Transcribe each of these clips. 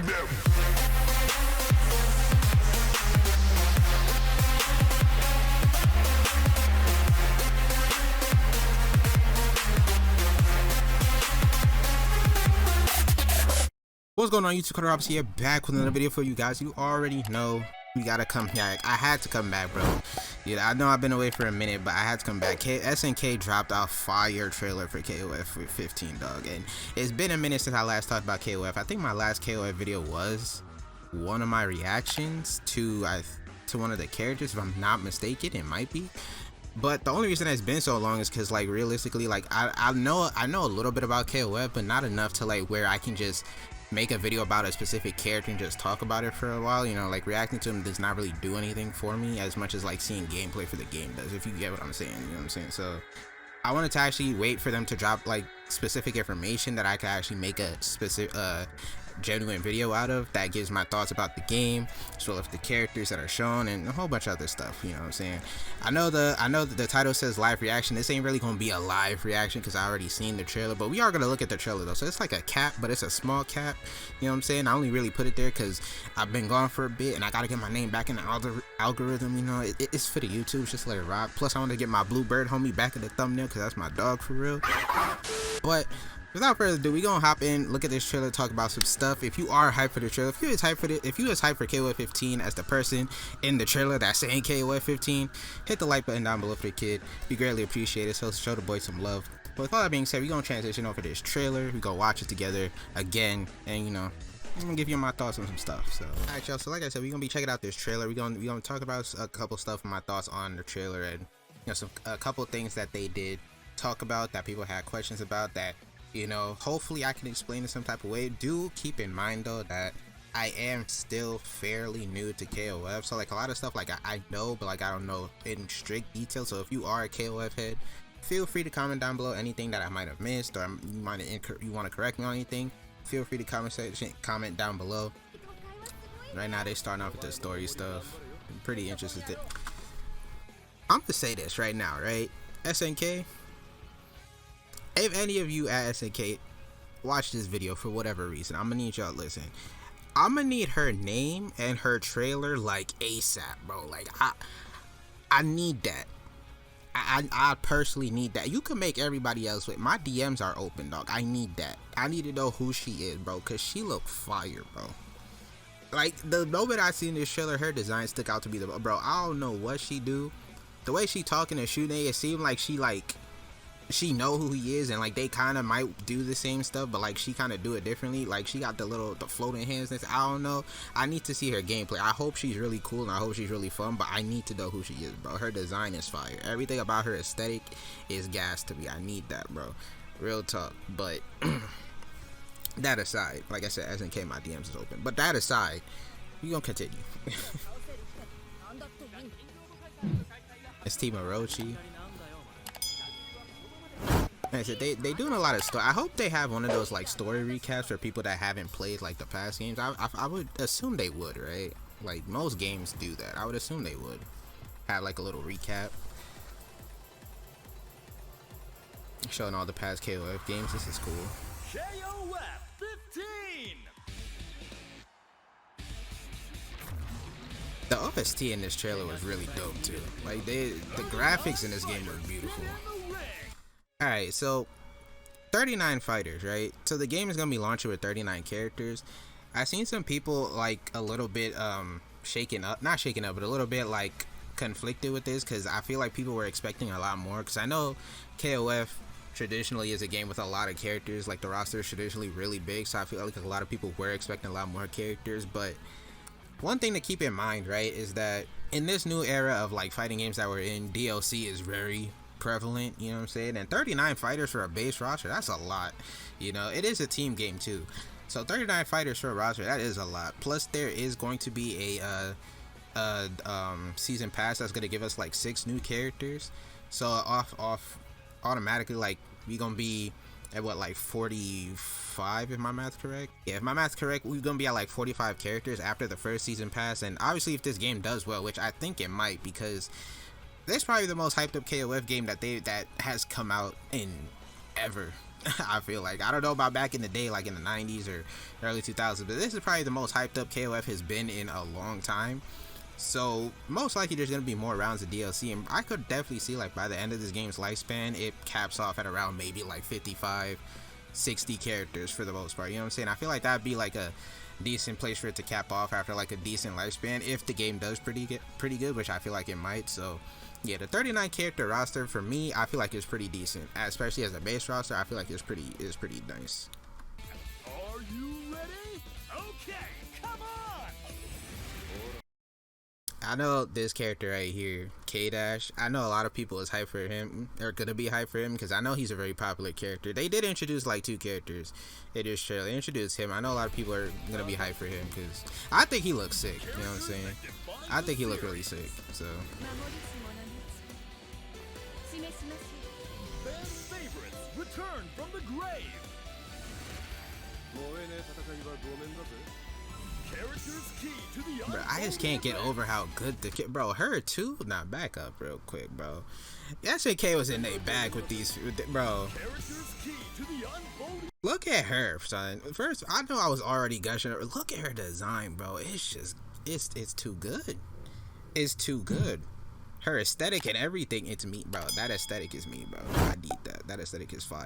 them. What's going on YouTube? CodedProphecy here, back with another video for you guys. You already know we gotta come back. I had to come back, bro. Yeah, I know I've been away for a minute, but I had to come back. SNK dropped a fire trailer for KOF 15, dog, and it's been a minute since I last talked about KOF. I think my last KOF video was one of my reactions to one of the characters, if I'm not mistaken. It might be. But the only reason it's been so long is because, like, realistically, like, I know a little bit about KOF, but not enough to, like, where I can just make a video about a specific character and just talk about it for a while. You know, like, reacting to him does not really do anything for me as much as, like, seeing gameplay for the game does, if you get what I'm saying. You know what I'm saying? So I wanted to actually wait for them to drop, like, specific information that I could actually make a specific genuine video out of that gives my thoughts about the game, as well as the characters that are shown and a whole bunch of other stuff. You know what I'm saying? I know that the title says live reaction. This ain't really gonna be a live reaction because I already seen the trailer, but we are gonna look at the trailer though. So it's like a cap, but it's a small cap. You know what I'm saying? I only really put it there because I've been gone for a bit and I gotta get my name back in the algorithm. You know, it's for the YouTube, just let it rock. Plus I want to get my Bluebird homie back in the thumbnail because that's my dog for real. But without further ado, we gonna hop in, look at this trailer, talk about some stuff. If you are hyped for the trailer, if you is hyped for KOF 15 as the person in the trailer that's saying KOF 15, hit the like button down below for the kid. Be greatly appreciated. So show the boy some love. But with all that being said, we gonna transition over this trailer. We gonna watch it together again, and you know, I'm gonna give you my thoughts on some stuff. So alright, y'all. So like I said, we're gonna be checking out this trailer. We gonna talk about a couple stuff, my thoughts on the trailer, and you know, a couple things that they did talk about that people had questions about that, you know, hopefully I can explain in some type of way. Do keep in mind though that I am still fairly new to KOF, so like a lot of stuff like I know, but like I don't know in strict detail. So if you are a KOF head, feel free to comment down below anything that I might have missed, or you want to correct me on anything. Feel free to comment down below. Right now they're starting off with the story stuff. I'm pretty interested. I'm gonna say this right now, right? SNK, if any of you at SNK watch this video for whatever reason, I'm gonna need y'all to listen. I'm gonna need her name and her trailer like ASAP, bro. Like I need that. I personally need that. You can make everybody else wait. My DMs are open, dog. I need that. I need to know who she is, bro, cause she look fire, bro. Like the moment I seen this trailer, her design stuck out to me. Bro, I don't know what she do. The way she talking and shooting, it seemed like she know who he is, and like they kind of might do the same stuff, but like she kind of do it differently. Like she got the floating hands. I don't know. I need to see her gameplay. I hope she's really cool and I hope she's really fun, but I need to know who she is, bro. Her design is fire. Everything about her aesthetic is gas to me. I need that, bro. Real talk. But that aside, like I said, SNK, my DMs is open. But that aside, we gonna continue. It's Team Orochi. Like I said, they doing a lot of stuff. I hope they have one of those like story recaps for people that haven't played like the past games. I would assume they would, right? Like most games do that. I would assume they would have like a little recap showing all the past KOF games. This is cool. KOF 15. The OST in this trailer was really dope too. Like the graphics in this game were beautiful. Alright, so 39 fighters, right? So the game is gonna be launching with 39 characters. I've seen some people like a little bit not shaken up, but a little bit like conflicted with this, because I feel like people were expecting a lot more, because I know KOF traditionally is a game with a lot of characters. Like the roster is traditionally really big, so I feel like a lot of people were expecting a lot more characters. But one thing to keep in mind, right, is that in this new era of like fighting games that we're in, DLC is very prevalent, you know what I'm saying? And 39 fighters for a base roster, that's a lot. You know, it is a team game too, so 39 fighters for a roster, that is a lot. Plus there is going to be a season pass that's going to give us like 6 new characters, so off automatically, like we gonna be at what, like 45, if my math's correct? Yeah, if my math's correct, we're gonna be at like 45 characters after the first season pass. And obviously if this game does well, which I think it might, because this is probably the most hyped up KOF game that has come out in ever. I feel like, I don't know about back in the day, like in the 90s or early 2000s, but this is probably the most hyped up KOF has been in a long time. So most likely there's going to be more rounds of DLC, and I could definitely see like by the end of this game's lifespan it caps off at around maybe like 55, 60 characters for the most part. You know what I'm saying? I feel like that'd be like a decent place for it to cap off after like a decent lifespan if the game does pretty good, which I feel like it might. So yeah, the 39 character roster for me, I feel like it's pretty decent, especially as a base roster. I feel like it's pretty nice. Are you ready? Okay, come on! I know this character right here, K-Dash. I know a lot of people is hyped for him, or gonna be hyped for him, because I know he's a very popular character. They did introduce like 2 characters. It is true. They introduced him. I know a lot of people are gonna be hyped for him because I think he looks sick. You know what I'm saying? I think he looked really sick. So. Fan favorites return from the grave. Characters key to the Bro, I just can't get over how good the kid, bro. Her too. Nah, back up real quick, bro. SNK was in their bag with these, bro. Characters key to the unfolding. Look at her, son. First, I know I was already gushing her. Look at her design, bro. It's just, it's too good. It's too good. Her aesthetic and everything, it's me, bro. That aesthetic is me, bro. I need that. That aesthetic is fire.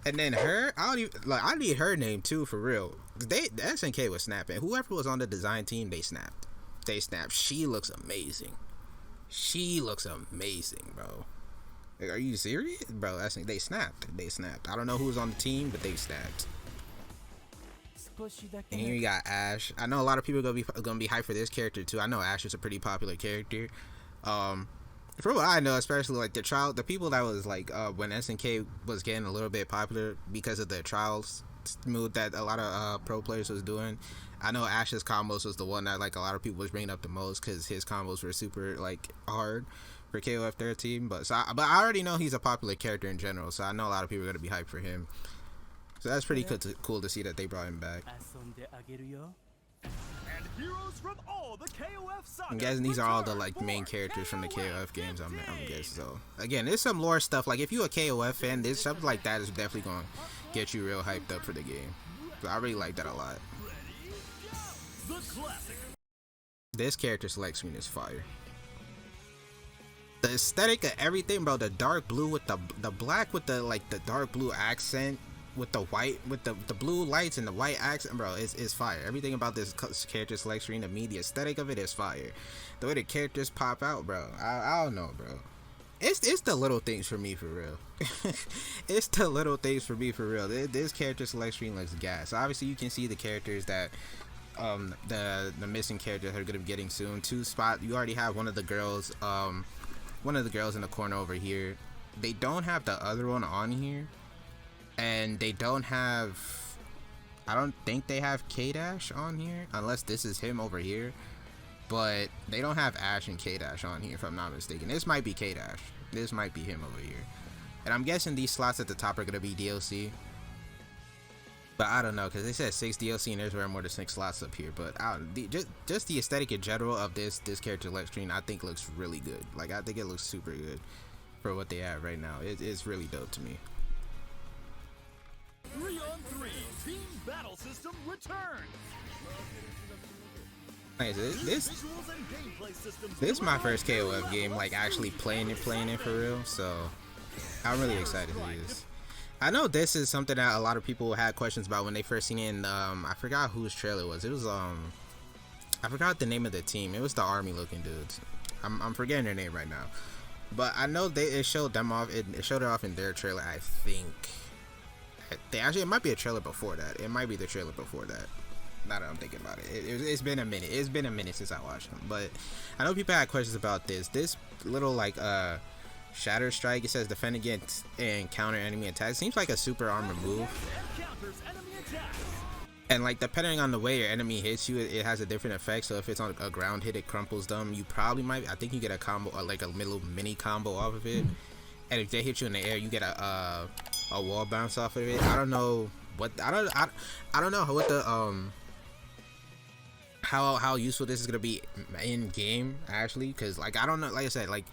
And then her, I don't even, like, I need her name too, for real. The SNK was snapping. Whoever was on the design team, they snapped. They snapped. She looks amazing. She looks amazing, bro. Like, are you serious, bro? They snapped. They snapped. I don't know who was on the team, but they snapped. And here you got Ash. I know a lot of people are gonna be hyped for this character too. I know Ash is a pretty popular character. From what I know, especially like the people that was like when SNK was getting a little bit popular because of the trials move that a lot of pro players was doing. I know Ash's combos was the one that like a lot of people was bringing up the most because his combos were super like hard for KOF 13. But I already know he's a popular character in general, so I know a lot of people are gonna be hyped for him. So that's pretty cool to see that they brought him back. And heroes from all the KOF saga. I'm guessing these are all the like main characters from the KOF games. I'm guessing. So again, there's some lore stuff. Like if you're a KOF fan, this stuff like that is definitely gonna get you real hyped up for the game. So I really like that a lot. The classic. This character select screen is fire. The aesthetic of everything, bro. The dark blue with the black with the like the dark blue accent. With the white, with the blue lights and the white accent, bro, is fire. Everything about this character select screen, to me, the aesthetic of it is fire. The way the characters pop out, bro, I don't know, bro. It's the little things for me, for real. It's the little things for me, for real. This character select screen looks gas. So obviously, you can see the characters that the missing characters are gonna be getting soon. You already have one of the girls in the corner over here. They don't have the other one on here. And they don't have, I don't think they have K-Dash on here, unless this is him over here. But they don't have Ash and K-Dash on here, if I'm not mistaken. This might be K-Dash. This might be him over here. And I'm guessing these slots at the top are going to be DLC. But I don't know, because they said 6 DLC and there's way more than 6 slots up here. But just the aesthetic in general of this character select screen, I think looks really good. Like, I think it looks super good for what they have right now. It's really dope to me. 3-on-3 team battle system returns. Like, this is my first KOF game, like actually playing it for real. So I'm really excited for this. I know this is something that a lot of people had questions about when they first seen it in I forgot whose trailer it was. It was I forgot the name of the team. It was the army looking dudes. I'm forgetting their name right now. But I know it showed them off. It showed it off in their trailer, I think. It might be a trailer before that. It might be the trailer before that. Now that I'm thinking about it. It's been a minute. It's been a minute since I watched them. But I know people had questions about this. This little like Shatter Strike. It says defend against and counter enemy attacks. Seems like a super armor move. And like depending on the way your enemy hits you, it has a different effect. So if it's on a ground hit, it crumples them. You probably might. I think you get a combo, like a little mini combo off of it. And if they hit you in the air, you get a wall bounce off of it. I don't know what I don't know what the how useful this is gonna be in game actually, because like I don't know, like I said, like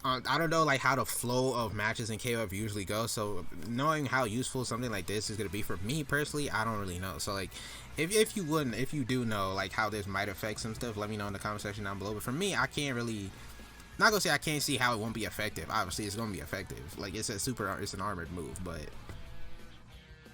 I don't know like how the flow of matches in KOF usually go, so knowing how useful something like this is gonna be for me personally, I don't really know. So like, if you do know like how this might affect some stuff, let me know in the comment section down below. But for me, I can't really, not gonna say I can't see how it won't be effective. Obviously, it's gonna be effective. Like it's an armored move, but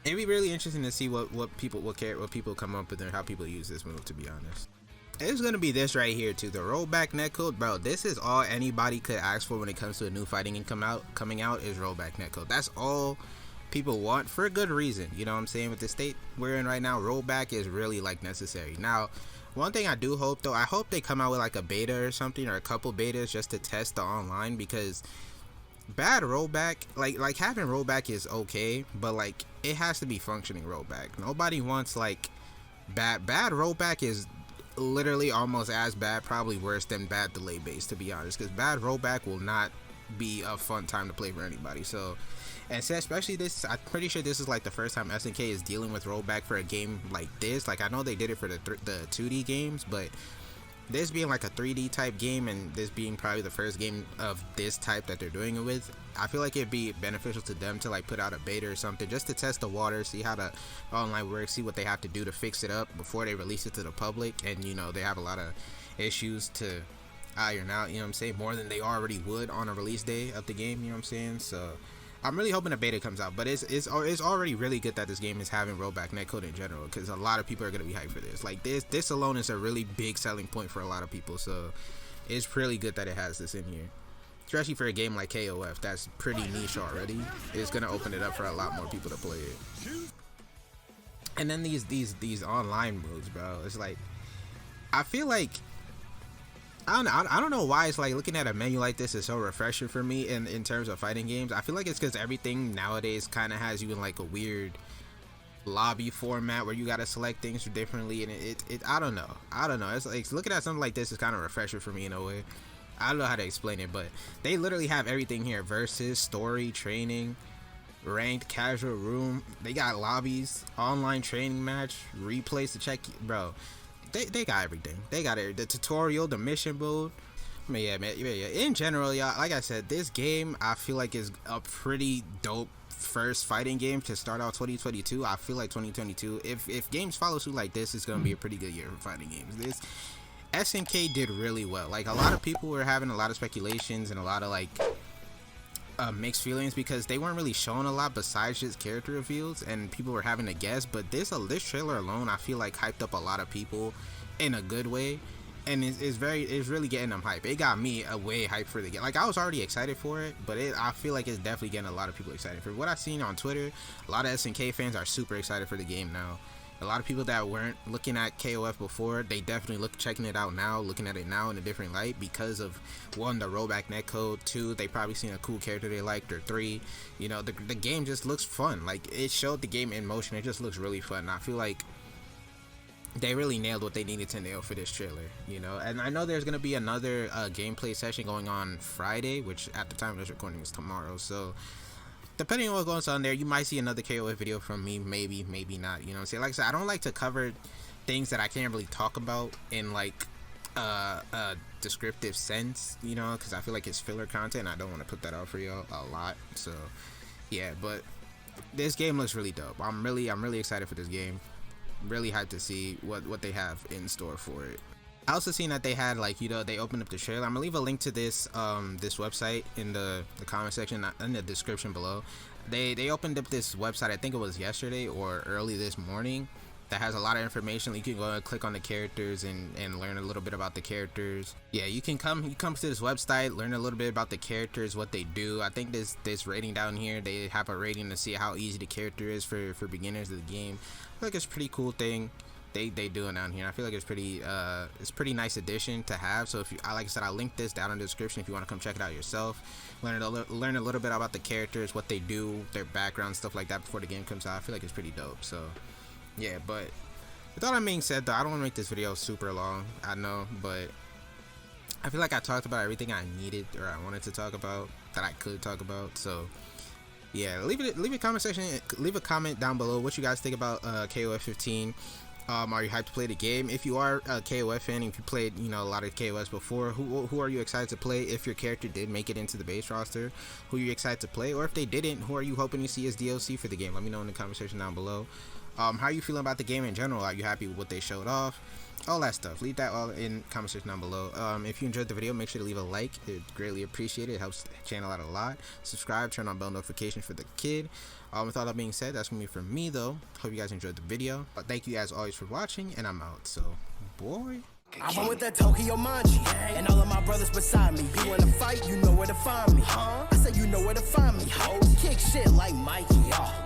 it'd be really interesting to see what people come up with and how people use this move. To be honest. It's gonna be this right here too, the rollback netcode, bro. This is all anybody could ask for when it comes to a new fighting game coming out is rollback netcode. That's all people want for a good reason. You know what I'm saying? With the state we're in right now, rollback is really like necessary. Now, one thing I do hope though, I hope they come out with like a beta or something, or a couple betas just to test the online, because bad rollback, like having rollback is okay, but like it has to be functioning rollback. Nobody wants like bad rollback is literally almost as bad, probably worse than bad delay base, to be honest, because bad rollback will not be a fun time to play for anybody. So, and so especially this, I'm pretty sure this is like the first time SNK is dealing with rollback for a game like this. Like I know they did it for the 2D games, but this being like a 3D type game, and this being probably the first game of this type that they're doing it with, I feel like it'd be beneficial to them to like put out a beta or something just to test the water, see how the online works, see what they have to do to fix it up before they release it to the public. And you know, they have a lot of issues to iron out, you know what I'm saying, more than they already would on a release day of the game, you know what I'm saying. So I'm really hoping a beta comes out, but it's already really good that this game is having rollback netcode in general, because a lot of people are going to be hyped for this. Like this alone is a really big selling point for a lot of people, so it's really good that it has this in here, especially for a game like KOF that's pretty niche already. It's going to open it up for a lot more people to play it. And then these online moves, bro, it's like, I feel like I don't know why it's like looking at a menu like this is so refreshing for me in terms of fighting games. I feel like it's because everything nowadays kind of has you in like a weird lobby format where you got to select things differently, and I don't know. It's like looking at something like this is kind of refreshing for me in a way. I don't know how to explain it, but they literally have everything here: versus, story, training, ranked, casual, room. They got lobbies, online training match, replays to check, bro. They got everything. They got it. The tutorial, the mission build. I mean, yeah. In general, y'all, like I said, this game I feel like is a pretty dope first fighting game to start out 2022. I feel like 2022, if games follow suit like this, it's gonna be a pretty good year for fighting games. This SNK did really well. Like a lot of people were having a lot of speculations and a lot of like mixed feelings because they weren't really showing a lot besides just character reveals, and people were having to guess. But this trailer alone, I feel like hyped up a lot of people in a good way, and it's really getting them hype. It got me way hyped for the game. Like I was already excited for it, but I feel like it's definitely getting a lot of people excited for it. What I've seen on Twitter, a lot of SNK fans are super excited for the game now. A lot of people that weren't looking at KOF before, they definitely checking it out now, looking at it now in a different light because of, one, the rollback netcode, two, they probably seen a cool character they liked, or three, you know, the game just looks fun. Like it showed the game in motion. It just looks really fun. And I feel like they really nailed what they needed to nail for this trailer, you know. And I know there's gonna be another gameplay session going on Friday, which at the time of this recording is tomorrow. So depending on what goes on there, you might see another KOF video from me, maybe not, you know what I'm saying. Like I said, I don't like to cover things that I can't really talk about in like a descriptive sense, you know, because I feel like it's filler content. I don't want to put that out for y'all a lot. So yeah, but this game looks really dope. I'm really excited for this game. Really hyped to see what they have in store for it. I also seen that they had, like, you know, they opened up the trailer. I'm gonna leave a link to this this website in the comment section, in the description below. They opened up this website, I think it was yesterday or early this morning, that has a lot of information. You can go and click on the characters and learn a little bit about the characters. Yeah, you come to this website, learn a little bit about the characters, what they do. I think this rating down here, they have a rating to see how easy the character is for beginners of the game. I feel like it's a pretty cool thing they doing down here. I feel like it's pretty nice addition to have. So if you, like I said, I'll link this down in the description if you want to come check it out yourself, learn a little bit about the characters, what they do, their background, stuff like that before the game comes out. I feel like it's pretty dope. So yeah, but with all that being said though, I don't want to make this video super long, I know, but I feel like I talked about everything I needed or I wanted to talk about, that I could talk about. So yeah, leave a comment section, leave a comment down below what you guys think about KOF 15. Are you hyped to play the game? If you are a KOF fan, if you played, you know, a lot of KOFs before, who are you excited to play? If your character did make it into the base roster, who are you excited to play? Or if they didn't, who are you hoping to see as DLC for the game? Let me know in the comment section down below. How are you feeling about the game in general? Are you happy with what they showed off? All that stuff. Leave that all in the comment section down below. If you enjoyed the video, make sure to leave a like. It's greatly appreciated. It helps the channel out a lot. Subscribe, turn on bell notifications for the kid. With all that being said, that's gonna be from me though. Hope you guys enjoyed the video. Thank you as always for watching, and I'm out. So, boy. I'm with that Tokyo Manji, and all of my brothers beside me. You wanna fight, you know where to find me. I said you know where to find me. Kick shit like Mikey,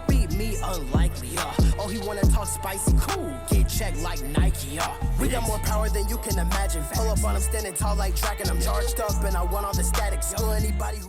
beat me unlikely. Oh, he wanna talk spicy, cool. Get checked like Nike, We got more power than you can imagine. Pull up on him standing tall like track, and I'm charged up, and I want all the static. So anybody who